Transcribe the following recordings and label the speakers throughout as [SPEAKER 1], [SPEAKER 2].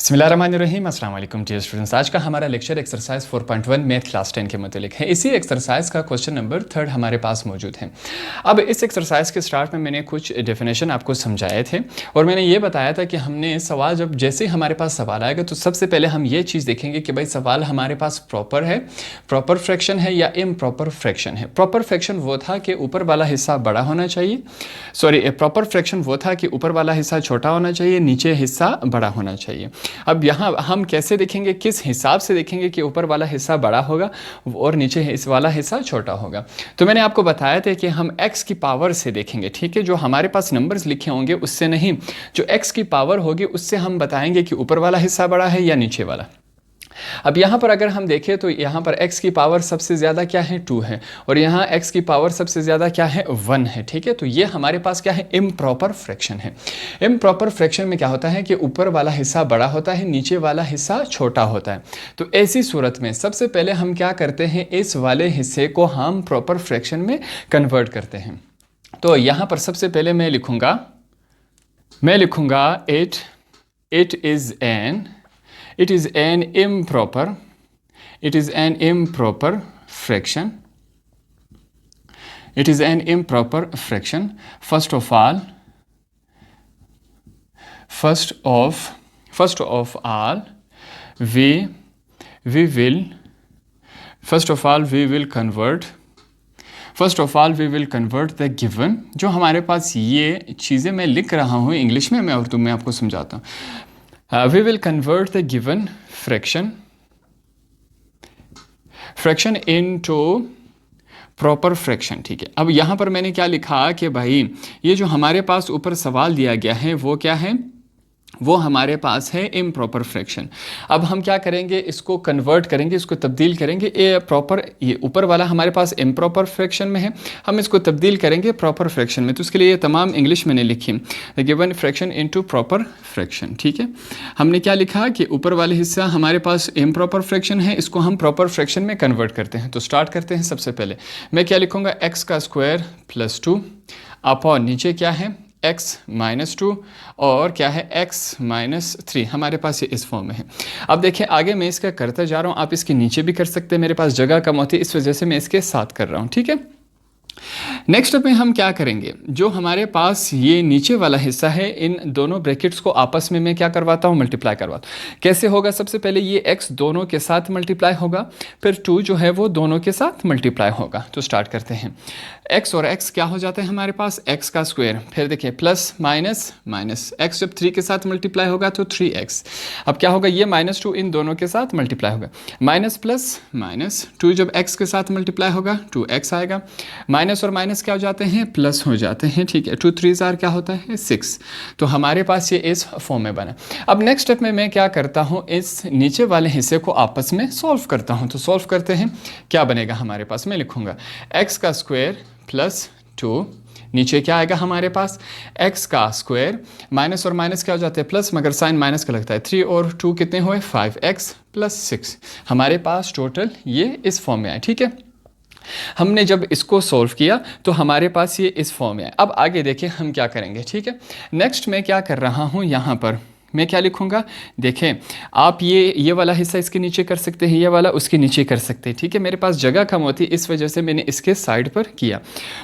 [SPEAKER 1] बिस्मिल्लाहिर्रहमानिर्रहीम अस्सलाम वालेकुम डियर स्टूडेंट्स। आज का हमारा लेक्चर एक्सरसाइज 4.1 मैथ क्लास 10 के मुतालिक है। इसी एक्सरसाइज का क्वेश्चन नंबर 3 हमारे पास मौजूद है। अब इस एक्सरसाइज के स्टार्ट में मैंने कुछ डेफिनेशन आपको समझाए थे और मैंने ये बताया था कि हमने सवाल जब जैसे हमारे पास सवाल आएगा तो सबसे पहले हम ये चीज़ देखेंगे कि भाई सवाल हमारे पास प्रॉपर है, प्रॉपर फ्रैक्शन है या इम्प्रॉपर फ्रैक्शन है। प्रॉपर फ्रैक्शन वो था कि ऊपर वाला हिस्सा बड़ा होना चाहिए, प्रॉपर फ्रैक्शन वो था कि ऊपर वाला हिस्सा छोटा होना चाहिए, नीचे हिस्सा बड़ा होना चाहिए। अब यहाँ हम कैसे देखेंगे, किस हिसाब से देखेंगे कि ऊपर वाला हिस्सा बड़ा होगा और नीचे इस वाला हिस्सा छोटा होगा। तो मैंने आपको बताया था कि हम x की पावर से देखेंगे, ठीक है। जो हमारे पास नंबर्स लिखे होंगे उससे नहीं, जो x की पावर होगी उससे हम बताएंगे कि ऊपर वाला हिस्सा बड़ा है या नीचे वाला। अब यहाँ पर अगर हम देखें तो यहाँ पर x की पावर सबसे ज़्यादा क्या है 2 है और यहाँ x की पावर सबसे ज़्यादा क्या है 1 है, ठीक है। तो ये हमारे पास क्या है, इम्प्रॉपर फ्रैक्शन है। इम्प्रॉपर फ्रैक्शन में क्या होता है कि ऊपर वाला हिस्सा बड़ा होता है, नीचे वाला हिस्सा छोटा होता है। तो ऐसी सूरत में सबसे पहले हम क्या करते हैं, इस वाले हिस्से को हम प्रॉपर फ्रैक्शन में कन्वर्ट करते हैं। तो यहाँ पर सबसे पहले मैं लिखूँगा 8 is an improper fraction. It is an improper fraction. First of all, we will convert the given, जो हमारे पास ये चीज़ें मैं लिख रहा हूँ इंग्लिश में, मैं उर्दू में आपको समझाता हूँ। We will convert the given fraction into proper fraction, ठीक है। अब यहाँ पर मैंने क्या लिखा कि भाई ये जो हमारे पास ऊपर सवाल दिया गया है वो क्या है, वो हमारे पास है इम्प्रॉपर फ्रैक्शन। अब हम क्या करेंगे, इसको कन्वर्ट करेंगे, इसको तब्दील करेंगे। ये ऊपर वाला हमारे पास इम्प्रॉपर फ्रैक्शन में है, हम इसको तब्दील करेंगे प्रॉपर फ्रैक्शन में। तो उसके लिए ये तमाम इंग्लिश मैंने लिखी, given fraction into proper fraction, ठीक है। हमने क्या लिखा कि ऊपर वाले हिस्सा हमारे पास इम्प्रॉपर फ्रैक्शन है, इसको हम प्रॉपर फ्रैक्शन में कन्वर्ट करते हैं। तो स्टार्ट करते हैं। सबसे पहले मैं क्या लिखूँगा, x का स्क्वायर प्लस 2 अपॉन नीचे क्या है x माइनस 2 और क्या है x माइनस 3, हमारे पास ये इस फॉर्म में है। अब देखिए आगे मैं इसका करता जा रहा हूँ, आप इसके नीचे भी कर सकते हैं, मेरे पास जगह कम होती है इस वजह से मैं इसके साथ कर रहा हूँ, ठीक है। नेक्स्ट में हम क्या करेंगे, जो हमारे पास ये नीचे वाला हिस्सा है इन दोनों ब्रैकेट्स को आपस में मैं क्या करवाता हूँ, मल्टीप्लाई करवाता हूँ। कैसे होगा, सबसे पहले ये x दोनों के साथ मल्टीप्लाई होगा, फिर 2 जो है वो दोनों के साथ मल्टीप्लाई होगा। तो स्टार्ट करते हैं। x और x क्या हो जाता है हमारे पास, x का स्क्वायर, फिर देखिए प्लस माइनस माइनस, x जब 3 के साथ मल्टीप्लाई होगा तो 3x। अब क्या होगा, ये -2 इन दोनों के साथ मल्टीप्लाई होगा, माइनस प्लस माइनस, 2 जब x के साथ मल्टीप्लाई होगा 2x आएगा, माइनस और माइनस क्या हो जाते हैं, प्लस हो जाते हैं, ठीक है। 2 3 क्या होता है 6। तो हमारे पास ये इस फॉर्म में बना। अब नेक्स्ट स्टेप में मैं क्या करता हूँ, इस नीचे वाले हिस्से को आपस में सॉल्व करता हूँ। तो सॉल्व करते हैं, क्या बनेगा हमारे पास, मैं लिखूँगा x का स्क्वायर प्लस 2, नीचे क्या आएगा हमारे पास x का स्क्वायर, माइनस और माइनस क्या हो जाते हैं प्लस, मगर साइन माइनस का लगता है, 3 और 2 कितने हुए 5x प्लस 6। हमारे पास टोटल ये इस फॉर्म में आए, ठीक है। हमने जब इसको सॉल्व किया तो हमारे पास ये इस फॉर्म में है। अब आगे देखिए हम क्या करेंगे, ठीक है। नेक्स्ट मैं क्या कर रहा हूँ, यहाँ पर मैं क्या लिखूँगा, देखें आप ये वाला हिस्सा इसके नीचे कर सकते हैं, ये वाला उसके नीचे कर सकते हैं, ठीक है। मेरे पास जगह कम होती है इस वजह से मैंने इसके साइड पर किया।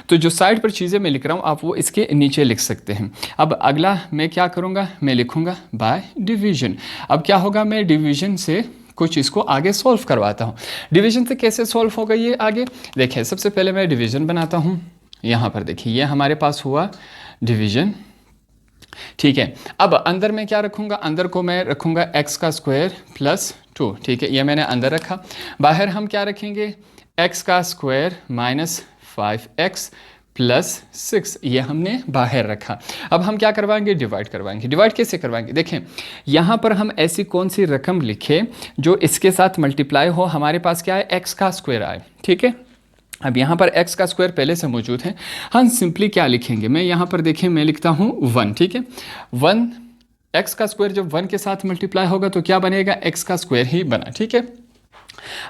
[SPEAKER 1] तो जो साइड पर चीज़ें मैं लिख रहा हूँ आप वो इसके नीचे लिख सकते हैं। अब अगला मैं क्या करूँगा, मैं लिखूँगा बाय डिवीजन। अब क्या होगा, मैं डिवीजन से कुछ इसको आगे सॉल्व करवाता हूँ। डिवीजन से कैसे सॉल्व होगा ये आगे देखिए। सबसे पहले मैं डिवीजन बनाता हूँ, यहाँ पर देखिए ये हमारे पास हुआ डिवीजन, ठीक है। अब अंदर में क्या रखूँगा, अंदर को मैं रखूँगा x का स्क्वायर प्लस 2, ठीक है, ये मैंने अंदर रखा। बाहर हम क्या रखेंगे, x का स्क्वायर माइनस 5x प्लस 6, ये हमने बाहर रखा। अब हम क्या करवाएंगे, डिवाइड करवाएंगे। डिवाइड कैसे करवाएंगे, देखें यहाँ पर हम ऐसी कौन सी रकम लिखें जो इसके साथ मल्टीप्लाई हो, हमारे पास क्या है x का स्क्वायर आए, ठीक है। अब यहाँ पर x का स्क्वायर पहले से मौजूद है, हम सिंपली क्या लिखेंगे, मैं यहाँ पर देखें मैं लिखता हूँ 1, ठीक है। 1 x का स्क्वायर जब 1 के साथ मल्टीप्लाई होगा तो क्या बनेगा, x का स्क्वायर ही बना, ठीक है।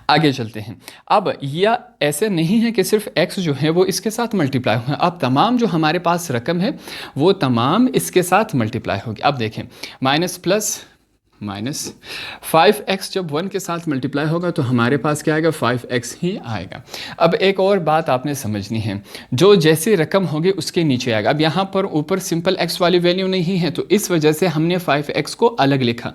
[SPEAKER 1] आगे चलते हैं। अब यह ऐसे नहीं है कि सिर्फ x जो है वो इसके साथ मल्टीप्लाई हुआ, अब तमाम जो हमारे पास रकम है वो तमाम इसके साथ मल्टीप्लाई होगी। अब देखें माइनस प्लस माइनस 5x जब 1 के साथ मल्टीप्लाई होगा तो हमारे पास क्या आएगा, 5x ही आएगा। अब एक और बात आपने समझनी है, जो जैसी रकम होगी उसके नीचे आएगा। अब यहाँ पर ऊपर सिंपल x वाली वैल्यू नहीं है तो इस वजह से हमने 5x को अलग लिखा।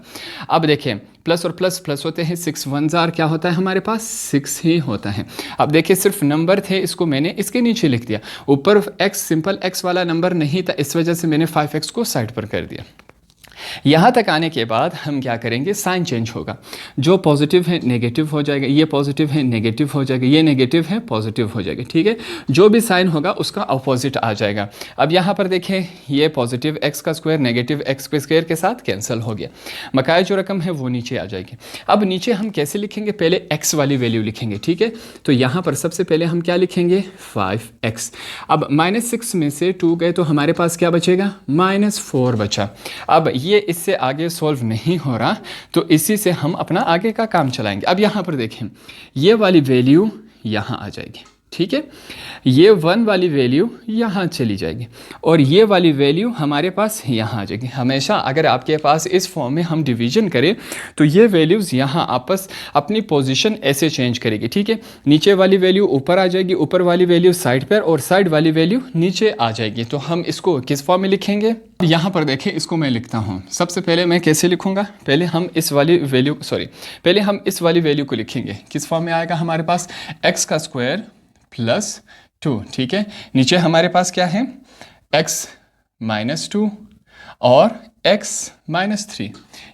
[SPEAKER 1] अब देखिए प्लस और प्लस प्लस होते हैं, 6 1 जार क्या होता है हमारे पास, 6 ही होता है। अब देखिए सिर्फ नंबर थे, इसको मैंने इसके नीचे लिख दिया, ऊपर x सिंपल x वाला नंबर नहीं था, इस वजह से मैंने 5x को साइड पर कर दिया। यहाँ तक आने के बाद हम क्या करेंगे, साइन चेंज होगा, जो पॉजिटिव है नेगेटिव हो जाएगा, ये पॉजिटिव है नेगेटिव हो जाएगा, ये नेगेटिव है पॉजिटिव हो जाएगा, ठीक है। जो भी साइन होगा उसका अपोजिट आ जाएगा। अब यहाँ पर देखें, ये पॉजिटिव एक्स का स्क्वायर नेगेटिव एक्स के स्क्वायर के साथ कैंसिल हो गया, बकाया जो रकम है वो नीचे आ जाएगी। अब नीचे हम कैसे लिखेंगे, पहले एक्स वाली वैल्यू लिखेंगे, ठीक है। तो यहाँ पर सबसे पहले हम क्या लिखेंगे, 5x। अब -6 में से 2 गए तो हमारे पास क्या बचेगा, -4 बचा। अब ये इससे आगे सॉल्व नहीं हो रहा तो इसी से हम अपना आगे का काम चलाएंगे। अब यहाँ पर देखें, ये वाली वैल्यू यहाँ आ जाएगी, ठीक है, ये 1 वाली वैल्यू यहाँ चली जाएगी और ये वाली वैल्यू हमारे पास यहाँ आ जाएगी। हमेशा अगर आपके पास इस फॉर्म में हम डिवीजन करें तो ये वैल्यूज़ यहाँ आपस अपनी पोजीशन ऐसे चेंज करेगी, ठीक है। नीचे वाली वैल्यू ऊपर आ जाएगी, ऊपर वाली वैल्यू साइड पर और साइड वाली वैल्यू नीचे आ जाएगी। तो हम इसको किस फॉर्म में लिखेंगे, यहाँ पर देखें, इसको मैं लिखता हूँ। सबसे पहले मैं कैसे लिखूँगा, पहले हम इस वाली वैल्यू को लिखेंगे, किस फॉर्म में आएगा हमारे पास, x का स्क्वायर प्लस 2, ठीक है। नीचे हमारे पास क्या है, x माइनस 2 और x माइनस 3,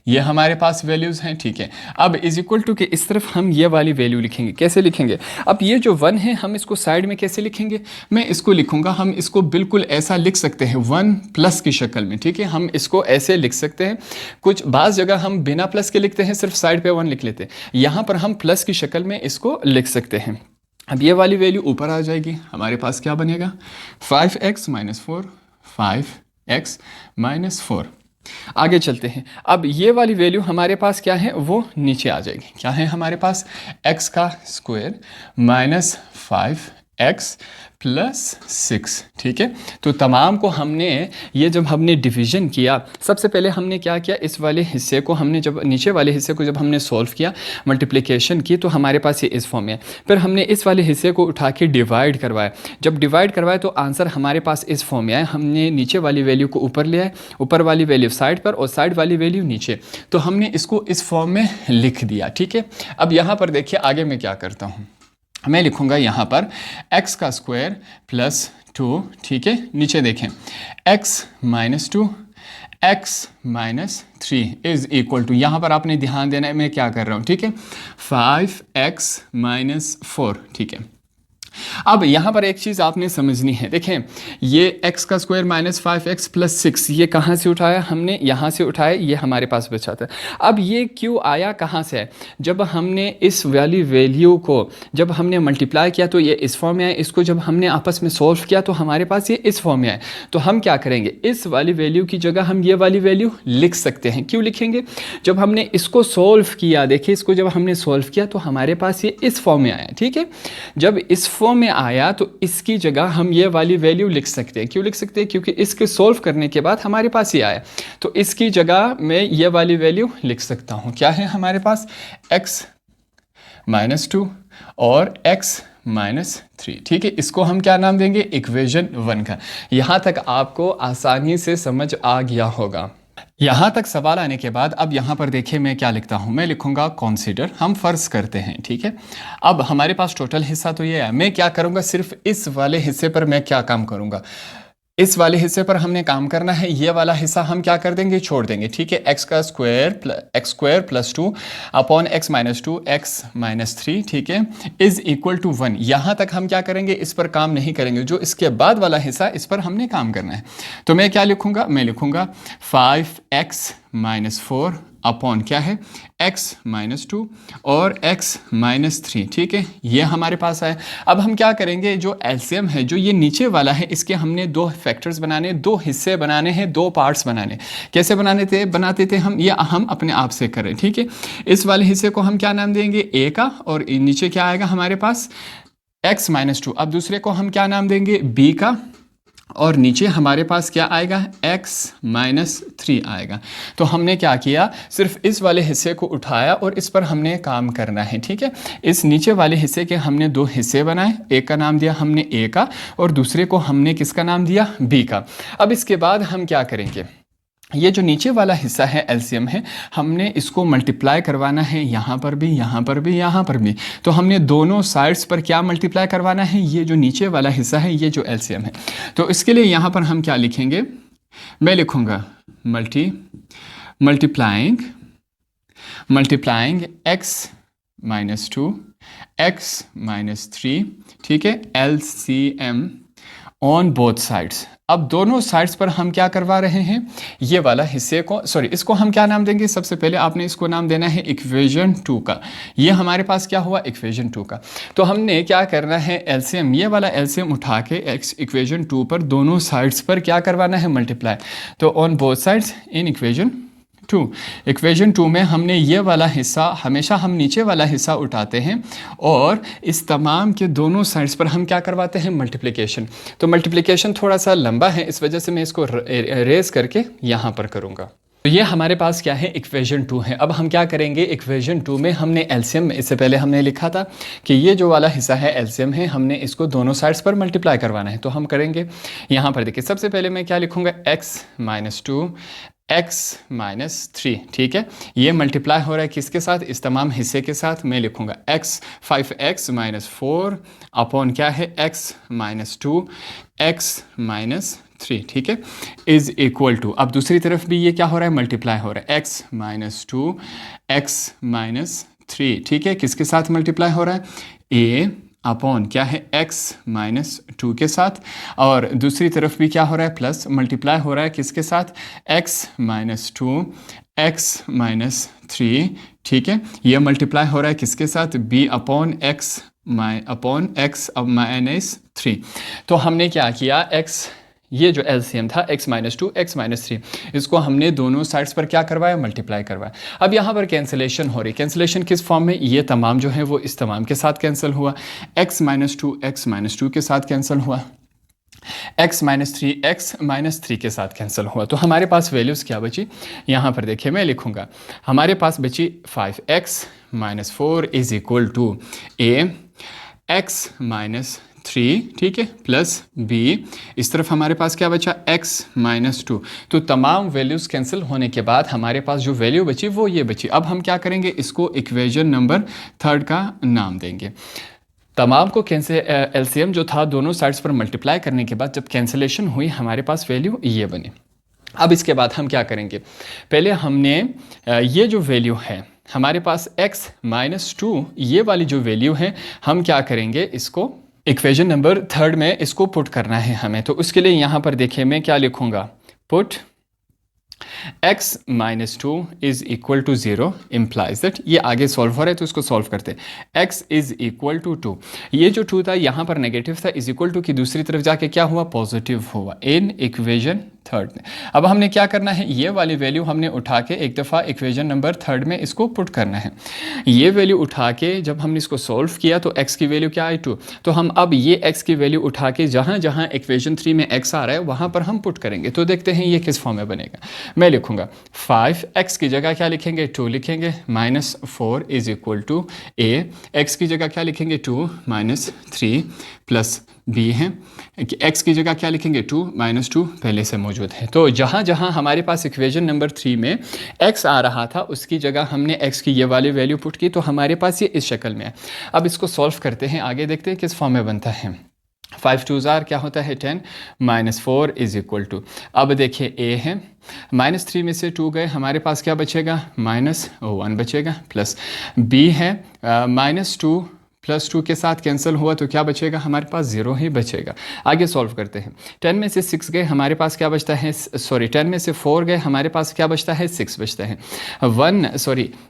[SPEAKER 1] ये हमारे पास वैल्यूज़ हैं, ठीक है। अब इज इक्वल टू के इस तरफ हम ये वाली वैल्यू लिखेंगे, कैसे लिखेंगे। अब ये जो 1 है हम इसको साइड में कैसे लिखेंगे, मैं इसको लिखूंगा, हम इसको बिल्कुल ऐसा लिख सकते हैं 1 प्लस की शक्ल में, ठीक है। हम इसको ऐसे लिख सकते हैं, कुछ बाज़ जगह हम बिना प्लस के लिखते हैं, सिर्फ साइड पे 1 लिख लेते हैं, यहाँ पर हम प्लस की शक्ल में इसको लिख सकते हैं। अब ये वाली वैल्यू ऊपर आ जाएगी, हमारे पास क्या बनेगा, 5x माइनस 4, 5x माइनस 4। आगे चलते हैं, अब ये वाली वैल्यू हमारे पास क्या है, वो नीचे आ जाएगी। क्या है हमारे पास, x का स्क्वायर माइनस 5x प्लस 6, ठीक है। तो तमाम को हमने ये जब हमने डिवीज़न किया, सबसे पहले हमने क्या किया, इस वाले हिस्से को हमने जब नीचे वाले हिस्से को जब हमने सॉल्व किया, मल्टीप्लिकेशन की, तो हमारे पास ये इस फॉर्म में है। फिर हमने इस वाले हिस्से को उठा के डिवाइड करवाया, जब डिवाइड करवाया तो आंसर हमारे पास इस फॉर्म में आया। हमने नीचे वाली वैल्यू को ऊपर ले आए, ऊपर वाली वैल्यू साइड पर और साइड वाली वैल्यू नीचे, तो हमने इसको इस फॉर्म में लिख दिया, ठीक है। अब यहाँ पर देखिए आगे मैं क्या करता हूँ, मैं लिखूंगा यहाँ पर x का स्क्वायर प्लस 2, ठीक है। नीचे देखें, x minus 2 x minus 3 is equal to, यहाँ पर आपने ध्यान देना है मैं क्या कर रहा हूँ, ठीक है, 5x माइनस 4, ठीक है। अब यहाँ पर एक चीज़ आपने समझनी है, देखें ये x का स्क्वायर माइनस 5x प्लस 6, ये कहाँ से उठाया हमने, यहाँ से उठाया, ये हमारे पास बचा था। अब ये क्यों आया, कहाँ से है, जब हमने इस वाली वैल्यू को जब हमने मल्टीप्लाई किया तो ये इस फॉर्म में आया, इसको जब हमने आपस में सॉल्व किया तो हमारे पास ये इस फॉर्म में आया। तो हम क्या करेंगे, इस वाली वैल्यू की जगह हम ये वाली वैल्यू लिख सकते हैं। क्यों लिखेंगे, जब हमने इसको सॉल्व किया, देखिए इसको जब हमने सॉल्व किया तो हमारे पास ये इस फॉर्म में आया, ठीक है। जब इस फॉर्म में आया तो इसकी जगह हम ये वाली वैल्यू लिख सकते हैं। क्यों लिख सकते हैं, क्योंकि इसके सॉल्व करने के बाद हमारे पास ये आया, तो इसकी जगह मैं ये वाली वैल्यू लिख सकता हूँ। क्या है हमारे पास, x माइनस 2 और x माइनस 3, ठीक है। इसको हम क्या नाम देंगे, इक्वेशन 1 का। यहाँ तक आपको आसानी से समझ आ गया होगा। यहाँ तक सवाल आने के बाद अब यहाँ पर देखिए मैं क्या लिखता हूँ, मैं लिखूँगा कंसीडर, हम फ़र्ज़ करते हैं, ठीक है। अब हमारे पास टोटल हिस्सा तो ये है, मैं क्या करूँगा, सिर्फ इस वाले हिस्से पर मैं क्या काम करूँगा, इस वाले हिस्से पर हमने काम करना है, ये वाला हिस्सा हम क्या कर देंगे, छोड़ देंगे, ठीक है। x का square plus 2 upon x minus 2 x minus 3, ठीक है, इज इक्वल टू 1। यहाँ तक हम क्या करेंगे, इस पर काम नहीं करेंगे, जो इसके बाद वाला हिस्सा इस पर हमने काम करना है। तो मैं क्या लिखूँगा, मैं लिखूँगा 5x माइनस 4 अपॉन क्या है, x माइनस 2 और x माइनस 3, ठीक है, ये हमारे पास है। अब हम क्या करेंगे, जो एलसीएम है, जो ये नीचे वाला है, इसके हमने 2 फैक्टर्स बनाने, 2 हिस्से बनाने हैं, 2 पार्ट्स बनाने। कैसे बनाते थे हम, ये हम अपने आप से करें, ठीक है। इस वाले हिस्से को हम क्या नाम देंगे, a का, और नीचे क्या आएगा हमारे पास x माइनस 2। अब दूसरे को हम क्या नाम देंगे, b का, और नीचे हमारे पास क्या आएगा, x माइनस 3 आएगा। तो हमने क्या किया, सिर्फ इस वाले हिस्से को उठाया और इस पर हमने काम करना है, ठीक है। इस नीचे वाले हिस्से के हमने दो हिस्से बनाए, एक का नाम दिया हमने a का और दूसरे को हमने किसका नाम दिया, b का। अब इसके बाद हम क्या करेंगे, ये जो नीचे वाला हिस्सा है एलसीएम है, हमने इसको मल्टीप्लाई करवाना है यहाँ पर भी, यहाँ पर भी, यहाँ पर भी। तो हमने दोनों साइड्स पर क्या मल्टीप्लाई करवाना है, ये जो नीचे वाला हिस्सा है, ये जो एलसीएम है। तो इसके लिए यहाँ पर हम क्या लिखेंगे, मैं लिखूँगा multiplying x minus 2 x minus 3, ठीक है, एलसीएम ऑन बोथ साइड्स। अब दोनों साइड्स पर हम क्या करवा रहे हैं, ये वाला हिस्से को, सॉरी, इसको हम क्या नाम देंगे, सबसे पहले आपने इसको नाम देना है इक्वेशन 2 का। ये हमारे पास क्या हुआ, इक्वेशन 2 का। तो हमने क्या करना है, एलसीएम, ये वाला एलसीएम उठा के इक्वेशन 2 पर दोनों साइड्स पर क्या करवाना है, मल्टीप्लाई। तो on both sides in equation 2 में हमने ये वाला हिस्सा, हमेशा हम नीचे वाला हिस्सा उठाते हैं और इस तमाम के दोनों साइड्स पर हम क्या करवाते हैं, मल्टीप्लिकेशन। तो मल्टीप्लिकेशन थोड़ा सा लंबा है, इस वजह से मैं इसको रेज करके यहाँ पर करूँगा। तो ये हमारे पास क्या है, इक्वेशन 2 है। अब हम क्या करेंगे, इक्वेशन 2 में हमने एलसीएम, इससे पहले हमने लिखा था कि ये जो वाला हिस्सा है एलसीएम है, हमने इसको दोनों साइड्स पर मल्टीप्लाई करवाना है। तो हम करेंगे, यहाँ पर देखिए, सबसे पहले मैं क्या लिखूँगा, x माइनस 2 x माइनस 3, ठीक है। ये मल्टीप्लाई हो रहा है किसके साथ, इस तमाम हिस्से के साथ। मैं लिखूँगा x 5x माइनस 4 अपॉन क्या है, x माइनस 2 x माइनस 3, ठीक है, इज इक्वल टू, अब दूसरी तरफ भी ये क्या हो रहा है, मल्टीप्लाई हो रहा है, x माइनस 2 x माइनस 3, ठीक है, किसके साथ मल्टीप्लाई हो रहा है, a अपॉन क्या है, x माइनस 2 के साथ। और दूसरी तरफ भी क्या हो रहा है, प्लस मल्टीप्लाई हो रहा है किसके साथ, x माइनस 2 x माइनस 3, ठीक है। ये मल्टीप्लाई हो रहा है किसके साथ, b अपॉन x अब माइनस 3। तो हमने क्या किया, x, ये जो एलसीएम था x माइनस 2 x माइनस 3, इसको हमने दोनों साइड्स पर क्या करवाया, मल्टीप्लाई करवाया। अब यहाँ पर कैंसिलेशन हो रही, कैंसिलेशन किस फॉर्म में, ये तमाम जो है वो इस तमाम के साथ कैंसिल हुआ, x माइनस 2 x माइनस 2 के साथ कैंसिल हुआ, x माइनस 3 x माइनस 3 के साथ कैंसिल हुआ। तो हमारे पास वैल्यूज़ क्या बची, यहाँ पर देखिए मैं लिखूँगा, हमारे पास बची 5x minus 4 is equal to a x minus 3, ठीक है, प्लस b, इस तरफ हमारे पास क्या बचा, x माइनस 2। तो तमाम वैल्यूज़ कैंसिल होने के बाद हमारे पास जो वैल्यू बची वो ये बची। अब हम क्या करेंगे, इसको इक्वेशन नंबर 3 का नाम देंगे। तमाम को एलसीएम जो था दोनों साइड्स पर मल्टीप्लाई करने के बाद जब कैंसिलेशन हुई, हमारे पास वैल्यू ये बनी। अब इसके बाद हम क्या करेंगे, पहले हमने ये जो वैल्यू है हमारे पास x माइनस 2, ये वाली जो वैल्यू है, हम क्या करेंगे, इसको इक्वेशन नंबर 3 में इसको पुट करना है हमें। तो उसके लिए यहाँ पर देखिए मैं क्या लिखूँगा, put x minus 2 is equal to 0 implies that, ये आगे सॉल्व हो रहा है तो इसको सॉल्व करते हैं। x इज इक्वल टू 2, ये जो 2 था यहाँ पर नेगेटिव था, इज इक्वल टू की दूसरी तरफ जाके क्या हुआ, पॉजिटिव हुआ इन इक्वेशन 3 में। अब हमने क्या करना है, ये वाली वैल्यू हमने उठा के एक दफ़ा इक्वेशन नंबर 3 में इसको पुट करना है। ये वैल्यू उठा के जब हमने इसको सॉल्व किया तो x की वैल्यू क्या आई, 2। तो हम अब ये x की वैल्यू उठा के जहाँ जहाँ इक्वेशन 3 में x आ रहा है वहाँ पर हम पुट करेंगे। तो देखते हैं ये किस फॉर्म में बनेगा। मैं लिखूँगा 5x की जगह क्या लिखेंगे, 2 लिखेंगे, minus 4 is equal to a, x की जगह क्या लिखेंगे, 2 माइनस 3 प्लस b है, x की जगह क्या लिखेंगे, 2 माइनस 2 पहले से मौजूद है। तो जहाँ जहाँ हमारे पास इक्वेशन नंबर 3 में x आ रहा था उसकी जगह हमने x की ये वाली वैल्यू पुट की, तो हमारे पास ये इस शक्ल में है। अब इसको सॉल्व करते हैं, आगे देखते हैं किस फॉर्म में बनता है। 5 2 क्या होता है, 10 माइनस 4 इज इक्वल टू, अब देखिए a है, माइनस 3 में से 2 गए, हमारे पास क्या बचेगा, माइनस 1 बचेगा, प्लस b है, माइनस 2 प्लस 2 के साथ कैंसिल हुआ तो क्या बचेगा, हमारे पास 0 ही बचेगा। आगे सॉल्व करते हैं, 10 में से 6 गए, हमारे पास क्या बचता है, 10 में से 4 गए, हमारे पास क्या बचता है, 6 बचता है।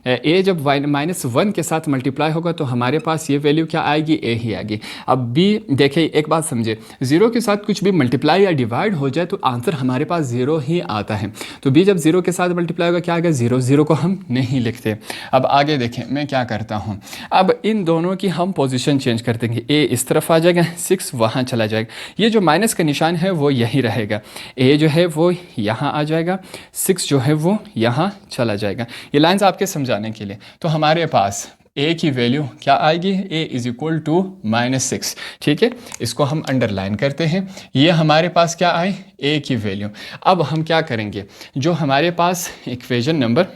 [SPEAKER 1] a जब माइनस 1 के साथ मल्टीप्लाई होगा तो हमारे पास ये वैल्यू क्या आएगी, a ही आएगी। अब b देखिए, एक बात समझे, 0 के साथ कुछ भी मल्टीप्लाई या डिवाइड हो जाए तो आंसर हमारे पास 0 ही आता है। तो b जब 0 के साथ मल्टीप्लाई होगा क्या आएगा, 0, 0 को हम नहीं लिखते। अब आगे देखें मैं क्या करता हूँ, अब इन दोनों की हम पोजीशन चेंज कर देंगे, ए इस तरफ आ जाएगा, 6 वहाँ चला जाएगा, ये जो माइनस का निशान है वो यही रहेगा, ए जो है वो यहाँ आ जाएगा, 6 जो है वो यहाँ चला जाएगा। ये लाइंस आपके समझाने के लिए। तो हमारे पास ए की वैल्यू क्या आएगी, ए इज इक्वल टू -6, ठीक है, इसको हम अंडरलाइन करते हैं। ये हमारे पास क्या आए, ए की वैल्यू। अब हम क्या करेंगे, जो हमारे पास इक्वेशन नंबर,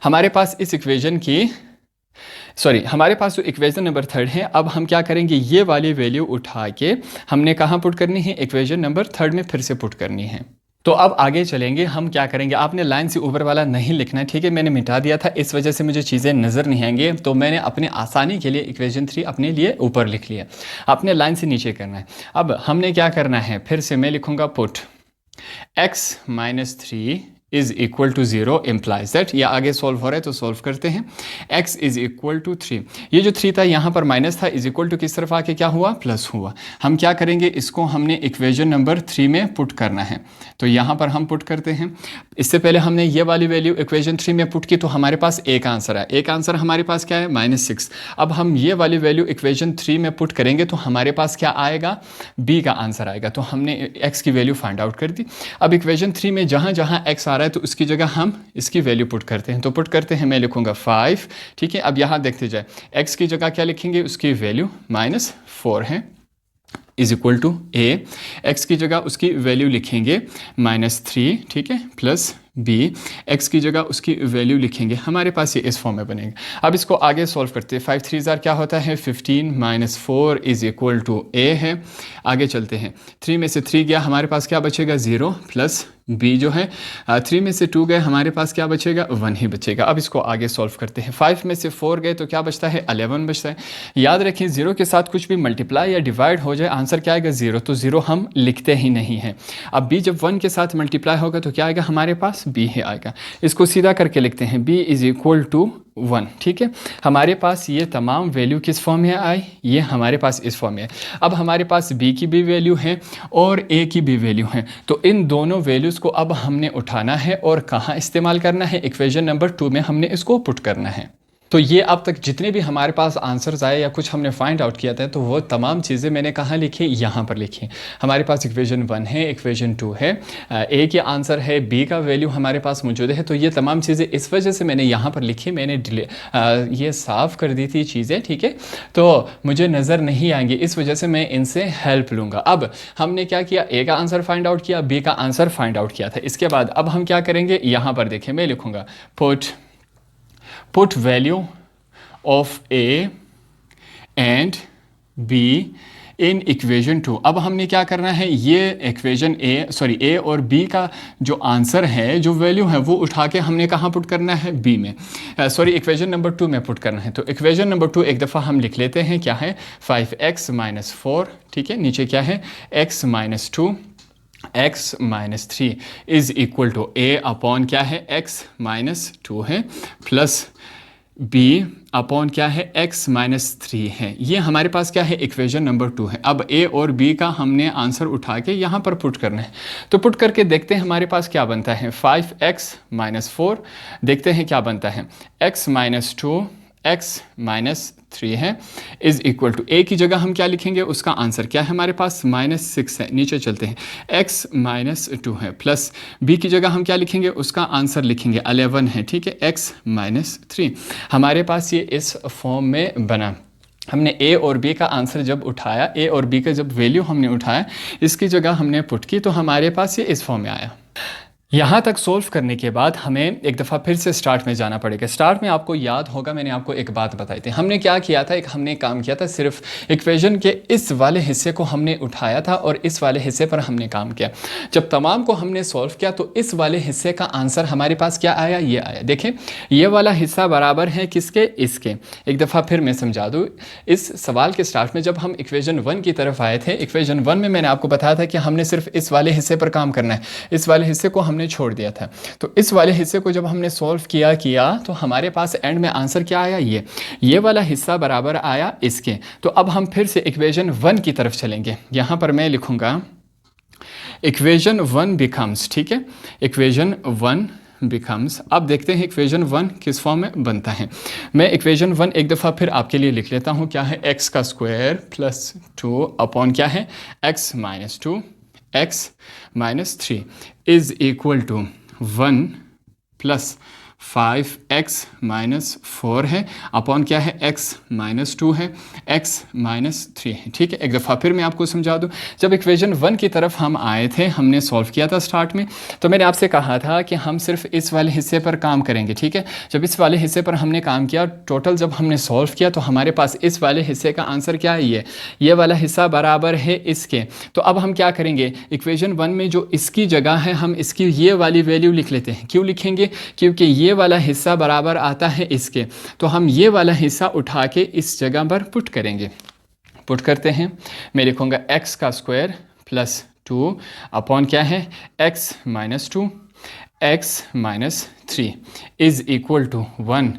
[SPEAKER 1] हमारे पास इस इक्वेशन की हमारे पास जो इक्वेशन नंबर 3 है, अब हम क्या करेंगे, ये वाली वैल्यू उठा के हमने कहाँ पुट करनी है, इक्वेशन नंबर 3 में फिर से पुट करनी है। तो अब आगे चलेंगे, हम क्या करेंगे, आपने लाइन से ऊपर वाला नहीं लिखना है, ठीक है, मैंने मिटा दिया था, इस वजह से मुझे चीज़ें नज़र नहीं आएंगी, तो मैंने अपने आसानी के लिए इक्वेशन 3 अपने लिए ऊपर लिख लिया, आपने लाइन से नीचे करना है। अब हमने क्या करना है, फिर से मैं लिखूँगा put x - 3 is equal to 0 implies that, या आगे सॉल्व हो रहा है तो सॉल्व करते हैं, x इज इक्वल टू 3, ये जो 3 था यहाँ पर माइनस था, इज इक्वल टू किस तरफ आके क्या हुआ, प्लस हुआ। हम क्या करेंगे, इसको हमने इक्वेशन नंबर 3 में पुट करना है, तो यहाँ पर हम पुट करते हैं। इससे पहले हमने ये वाली वैल्यू इक्वेशन 3 में पुट की, तो हमारे पास एक आंसर है, एक आंसर हमारे पास क्या है, -6। अब हम ये वाली वैल्यू इक्वेशन 3 में पुट करेंगे तो हमारे पास क्या आएगा, b का आंसर आएगा, तो हमने x की वैल्यू फाइंड आउट कर दी। अब इक्वेशन 3 में जहाँ जहाँ x आ रहा है तो उसकी जगह हम इसकी वैल्यू पुट करते हैं, तो पुट करते हैं, मैं लिखूंगा 5, ठीक है। अब यहाँ देखते जाए, x की जगह क्या लिखेंगे, उसकी वैल्यू -4 है, is equal to a, x की जगह उसकी वैल्यू लिखेंगे -3, ठीक है, प्लस b, x की जगह उसकी वैल्यू लिखेंगे, हमारे पास ये इस फॉर्म में बनेगा। अब इसको आगे सॉल्व करते हैं, 5 3 ज़ार क्या होता है, 15 - 4 इज इक्वल टू a है। आगे चलते हैं, 3 में से 3 गया, हमारे पास क्या बचेगा, 0 प्लस b जो है, 3 में से 2 गए, हमारे पास क्या बचेगा, 1 ही बचेगा। अब इसको आगे सॉल्व करते हैं, 5 में से 4 गए तो क्या बचता है, 11 बचता है। याद रखें, 0 के साथ कुछ भी मल्टीप्लाई या डिवाइड हो जाए, आंसर क्या आएगा, 0, तो 0 हम लिखते ही नहीं हैं। अब b जब 1 के साथ मल्टीप्लाई होगा तो क्या आएगा, हमारे पास b ही आएगा। इसको सीधा करके लिखते हैं, b इज इक्वल टू 1, ठीक है। हमारे पास ये तमाम वैल्यू किस फॉर्म में आई, ये हमारे पास इस फॉर्म में है। अब हमारे पास b की भी वैल्यू है और a की भी वैल्यू है, तो इन दोनों वैल्यूज़ को अब हमने उठाना है और कहाँ इस्तेमाल करना है, इक्वेशन नंबर 2 में हमने इसको पुट करना है। तो ये अब तक जितने भी हमारे पास आंसर्स आए या कुछ हमने फाइंड आउट किया था, तो वो तमाम चीज़ें मैंने कहाँ लिखी, यहाँ पर लिखी। हमारे पास इक्वेशन 1 है, इक्वेशन 2 है, ए के आंसर है, बी का वैल्यू हमारे पास मौजूद है, तो ये तमाम चीज़ें इस वजह से मैंने यहाँ पर लिखी, मैंने ये साफ़ कर दी थी चीज़ें, ठीक है, तो मुझे नज़र नहीं आएंगी, इस वजह से मैं इनसे हेल्प लूँगा। अब हमने क्या किया, ए का आंसर फाइंड आउट किया, बी का आंसर फाइंड आउट किया था। इसके बाद अब हम क्या करेंगे, यहाँ पर देखें, मैं लिखूँगा put value of A and B in equation 2। अब हमने क्या करना है, ये इक्वेशन A और B का जो आंसर है, जो वैल्यू है, वो उठा के हमने कहाँ पुट करना है, B में, इक्वेशन नंबर 2 में पुट करना है। तो इक्वेशन नंबर 2 एक दफ़ा हम लिख लेते हैं, क्या है, 5x - 4, ठीक है, नीचे क्या है, x - 2 x - 3 is equal to a upon क्या है, x - 2 है, प्लस b अपॉन क्या है, x - 3 है। ये हमारे पास क्या है, इक्वेशन नंबर 2 है। अब a और b का हमने आंसर उठा के यहाँ पर पुट करना है, तो पुट करके देखते हैं हमारे पास क्या बनता है, 5x - 4, देखते हैं क्या बनता है, x - 2 x - 3 है, इज इक्वल टू a की जगह हम क्या लिखेंगे, उसका आंसर क्या है, हमारे पास -6 है, नीचे चलते हैं, x - 2 है, प्लस b की जगह हम क्या लिखेंगे, उसका आंसर लिखेंगे 11 है, ठीक है, x - 3। हमारे पास ये इस फॉर्म में बना। हमने a और b का आंसर जब उठाया, a और b का जब वैल्यू हमने उठाया, इसकी जगह हमने पुट की, तो हमारे पास ये इस फॉर्म में आया। यहाँ तक सोल्व करने के बाद हमें एक दफ़ा फिर से स्टार्ट में जाना पड़ेगा। स्टार्ट में आपको याद होगा, मैंने आपको एक बात बताई थी, हमने क्या किया था, हमने काम किया था, सिर्फ इक्वेशन के इस वाले हिस्से को हमने उठाया था और इस वाले हिस्से पर हमने काम किया। जब तमाम को हमने सॉल्व किया तो इस वाले हिस्से का आंसर हमारे पास क्या आया, ये आया। देखें, ये वाला हिस्सा बराबर है किसके, इसके। एक दफ़ा फिर मैं समझा दूँ, इस सवाल के स्टार्ट में जब हम इक्वेशन 1 की तरफ आए थे, इक्वेशन 1 में मैंने आपको बताया था कि हमने सिर्फ इस वाले हिस्से पर काम करना है, इस वाले हिस्से को हमने छोड़ दिया था। तो इस वाले हिस्से को जब हमने सॉल्व किया तो हमारे पास एंड में आंसर क्या आया, ये वाला हिस्सा बराबर आया इसके। तो अब हम फिर से इक्वेशन 1 की तरफ चलेंगे। यहाँ पर मैं लिखूंगा इक्वेशन 1 बिकम्स, ठीक है, इक्वेशन 1 बिकम्स, अब देखते हैं इक्वेशन 1 किस फॉर्म में बनता है। मैं इक्वेशन 1 एक दफ़ा फिर आपके लिए लिख लेता हूँ। क्या है? एक्स का स्क्वायर प्लस 2 अपॉन क्या है? X minus 2 x minus 3 is equal to 1 plus 5x minus 4 है अपॉन क्या है? x माइनस 2 है, x माइनस 3 है। ठीक है, एक दफ़ा फिर मैं आपको समझा दूँ। जब इक्वेशन 1 की तरफ हम आए थे, हमने सॉल्व किया था स्टार्ट में, तो मैंने आपसे कहा था कि हम सिर्फ इस वाले हिस्से पर काम करेंगे। ठीक है, जब इस वाले हिस्से पर हमने काम किया, टोटल जब हमने सॉल्व किया तो हमारे पास इस वाले हिस्से का आंसर क्या है? ये वाला हिस्सा बराबर है इसके। तो अब हम क्या करेंगे? इक्वेशन 1 में जो इसकी जगह है, हम इसकी ये वाली वैल्यू लिख लेते हैं। क्यों लिखेंगे? क्योंकि ये वाला हिस्सा बराबर आता है इसके, तो हम ये वाला हिस्सा उठा के इस जगह पर पुट करेंगे। पुट करते हैं, मैं लिखूंगा x का स्क्वायर प्लस 2 अपॉन क्या है? x minus 2 x minus 3 is equal to 1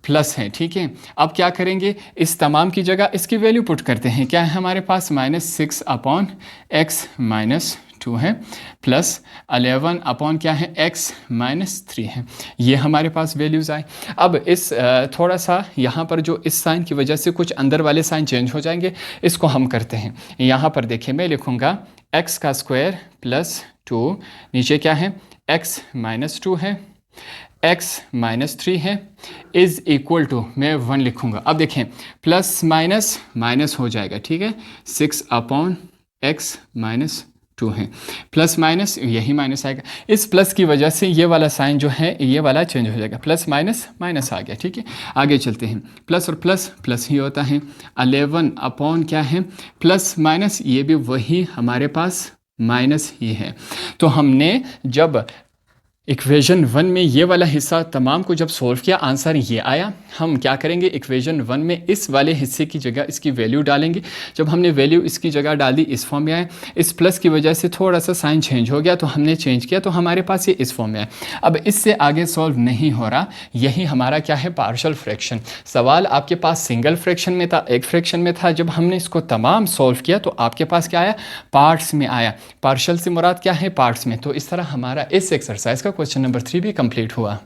[SPEAKER 1] plus है। ठीक है, अब क्या करेंगे? इस तमाम की जगह इसकी वैल्यू पुट करते हैं। क्या है हमारे पास? -6 अपॉन x माइनस 2 है प्लस 11 अपॉन क्या है? x माइनस 3 है। ये हमारे पास वैल्यूज़ आए। अब इस थोड़ा सा यहाँ पर जो इस साइन की वजह से कुछ अंदर वाले साइन चेंज हो जाएंगे, इसको हम करते हैं। यहाँ पर देखिए, मैं लिखूँगा x का स्क्वायर प्लस 2, नीचे क्या है? x माइनस 2 है, x माइनस 3 है, इज़ इक्वल टू, मैं 1 लिखूँगा। अब देखें, प्लस माइनस माइनस हो जाएगा। ठीक है, 6 अपॉन x माइनस 2 है, प्लस माइनस यही माइनस आएगा। इस प्लस की वजह से ये वाला साइन जो है ये वाला चेंज हो जाएगा, प्लस माइनस माइनस आ गया। ठीक है, आगे चलते हैं। प्लस और प्लस प्लस ही होता है। 11 अपॉन क्या है? प्लस माइनस, ये भी वही हमारे पास माइनस ही है। तो हमने जब इक्वेशन 1 में ये वाला हिस्सा तमाम को जब सॉल्व किया, आंसर ये आया। हम क्या करेंगे? इक्वेशन 1 में इस वाले हिस्से की जगह इसकी वैल्यू डालेंगे। जब हमने वैल्यू इसकी जगह डाल दी, इस फॉर्म में आए। इस प्लस की वजह से थोड़ा सा साइन चेंज हो गया, तो हमने चेंज किया, तो हमारे पास ये इस फॉर्म में आए। अब इससे आगे सॉल्व नहीं हो रहा। यही हमारा क्या है? Partial fraction. सवाल आपके पास सिंगल फ्रैक्शन में था, एक फ्रैक्शन में था। जब हमने इसको तमाम सॉल्व किया तो आपके पास क्या आया? पार्ट्स में आया। पार्शल से मुराद क्या है? पार्ट्स में। तो इस तरह हमारा इस एक्सरसाइज का क्वेश्चन नंबर 3 भी कंप्लीट हुआ।